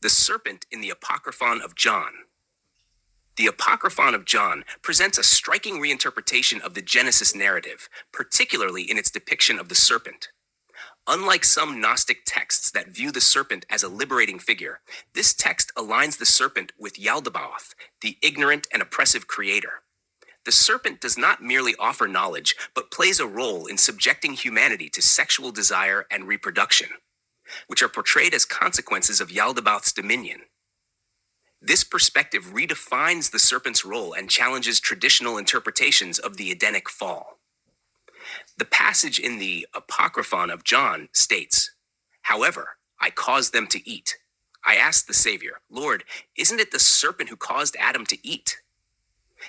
The Serpent in the Apocryphon of John. The Apocryphon of John presents a striking reinterpretation of the Genesis narrative, particularly in its depiction of the serpent. Unlike some Gnostic texts that view the serpent as a liberating figure, this text aligns the serpent with Yaldabaoth, the ignorant and oppressive creator. The serpent does not merely offer knowledge, but plays a role in subjecting humanity to sexual desire and reproduction, which are portrayed as consequences of Yaldabaoth's dominion. This perspective redefines the serpent's role and challenges traditional interpretations of the Edenic fall. The passage in the Apocryphon of John states, "However, I caused them to eat." I asked the Savior, "Lord, isn't it the serpent who caused Adam to eat?"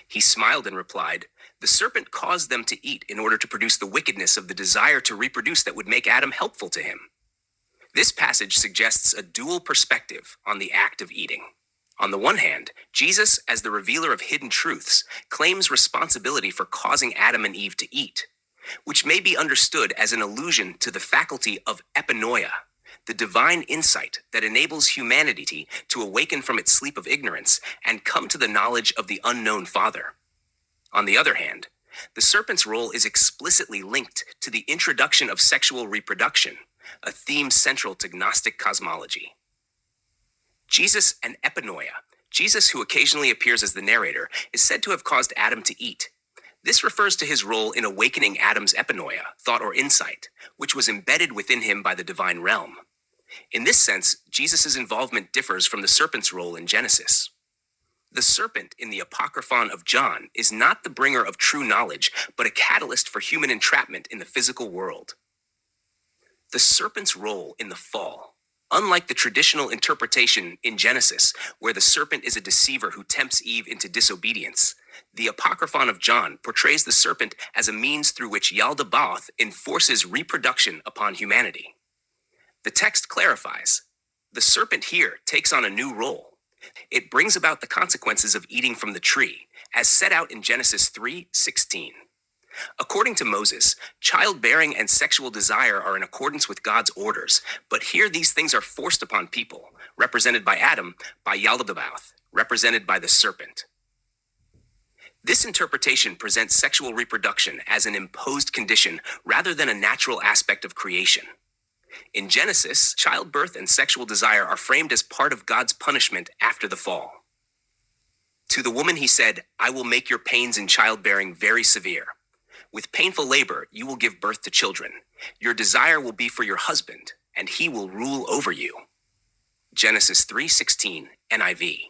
He smiled and replied, "The serpent caused them to eat in order to produce the wickedness of the desire to reproduce that would make Adam helpful to him." This passage suggests a dual perspective on the act of eating. On the one hand, Jesus, as the revealer of hidden truths, claims responsibility for causing Adam and Eve to eat, which may be understood as an allusion to the faculty of epinoia, the divine insight that enables humanity to awaken from its sleep of ignorance and come to the knowledge of the unknown Father. On the other hand, the serpent's role is explicitly linked to the introduction of sexual reproduction, a theme central to Gnostic cosmology. Jesus and epinoia, Jesus, who occasionally appears as the narrator, is said to have caused Adam to eat. This refers to his role in awakening Adam's epinoia, thought or insight, which was embedded within him by the divine realm. In this sense, Jesus' involvement differs from the serpent's role in Genesis. The serpent in the Apocryphon of John is not the bringer of true knowledge, but a catalyst for human entrapment in the physical world. The serpent's role in the fall. Unlike the traditional interpretation in Genesis, where the serpent is a deceiver who tempts Eve into disobedience, the Apocryphon of John portrays the serpent as a means through which Yaldabaoth enforces reproduction upon humanity. The text clarifies, the serpent here takes on a new role. It brings about the consequences of eating from the tree, as set out in Genesis 3:16. According to Moses, childbearing and sexual desire are in accordance with God's orders, but here these things are forced upon people, represented by Adam, by Yaldabaoth, represented by the serpent. This interpretation presents sexual reproduction as an imposed condition rather than a natural aspect of creation. In Genesis, childbirth and sexual desire are framed as part of God's punishment after the fall. To the woman he said, "I will make your pains in childbearing very severe. With painful labor, you will give birth to children. Your desire will be for your husband, and he will rule over you." Genesis 3:16, NIV.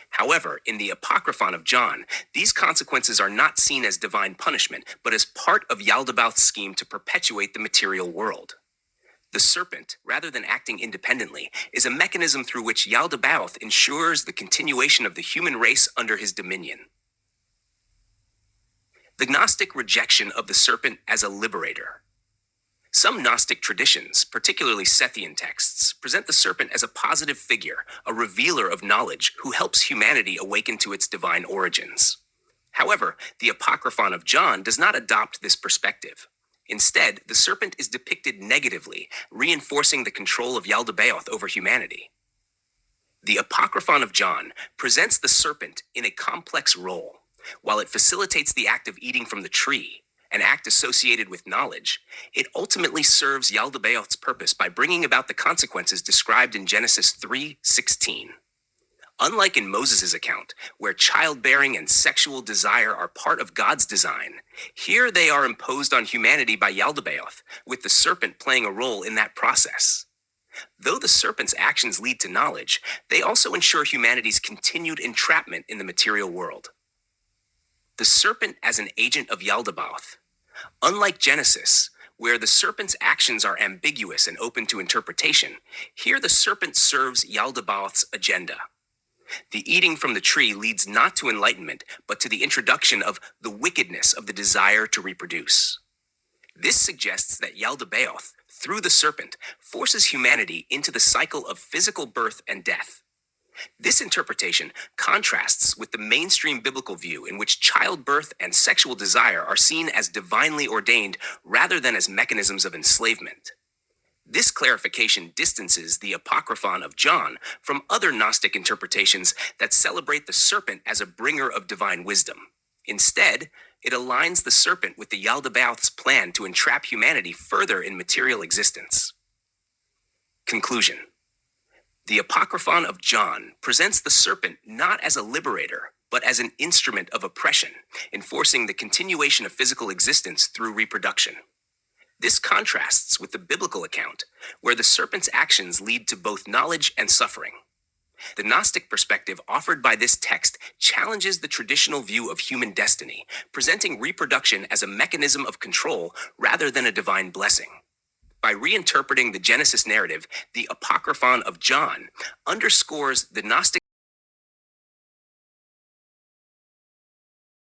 However, in the Apocryphon of John, these consequences are not seen as divine punishment, but as part of Yaldabaoth's scheme to perpetuate the material world. The serpent, rather than acting independently, is a mechanism through which Yaldabaoth ensures the continuation of the human race under his dominion. The Gnostic rejection of the serpent as a liberator. Some Gnostic traditions, particularly Sethian texts, present the serpent as a positive figure, a revealer of knowledge who helps humanity awaken to its divine origins. However, the Apocryphon of John does not adopt this perspective. Instead, the serpent is depicted negatively, reinforcing the control of Yaldabaoth over humanity. The Apocryphon of John presents the serpent in a complex role. While it facilitates the act of eating from the tree, an act associated with knowledge, it ultimately serves Yaldabaoth's purpose by bringing about the consequences described in Genesis 3:16. Unlike in Moses' account, where childbearing and sexual desire are part of God's design, here they are imposed on humanity by Yaldabaoth, with the serpent playing a role in that process. Though the serpent's actions lead to knowledge, they also ensure humanity's continued entrapment in the material world. The serpent as an agent of Yaldabaoth. Unlike Genesis, where the serpent's actions are ambiguous and open to interpretation, here the serpent serves Yaldabaoth's agenda. The eating from the tree leads not to enlightenment, but to the introduction of the wickedness of the desire to reproduce. This suggests that Yaldabaoth, through the serpent, forces humanity into the cycle of physical birth and death. This interpretation contrasts with the mainstream biblical view in which childbirth and sexual desire are seen as divinely ordained rather than as mechanisms of enslavement. This clarification distances the Apocryphon of John from other Gnostic interpretations that celebrate the serpent as a bringer of divine wisdom. Instead, it aligns the serpent with the Yaldabaoth's plan to entrap humanity further in material existence. Conclusion. The Apocryphon of John presents the serpent not as a liberator, but as an instrument of oppression, enforcing the continuation of physical existence through reproduction. This contrasts with the biblical account, where the serpent's actions lead to both knowledge and suffering. The Gnostic perspective offered by this text challenges the traditional view of human destiny, presenting reproduction as a mechanism of control rather than a divine blessing. By reinterpreting the Genesis narrative, the Apocryphon of John underscores the Gnostic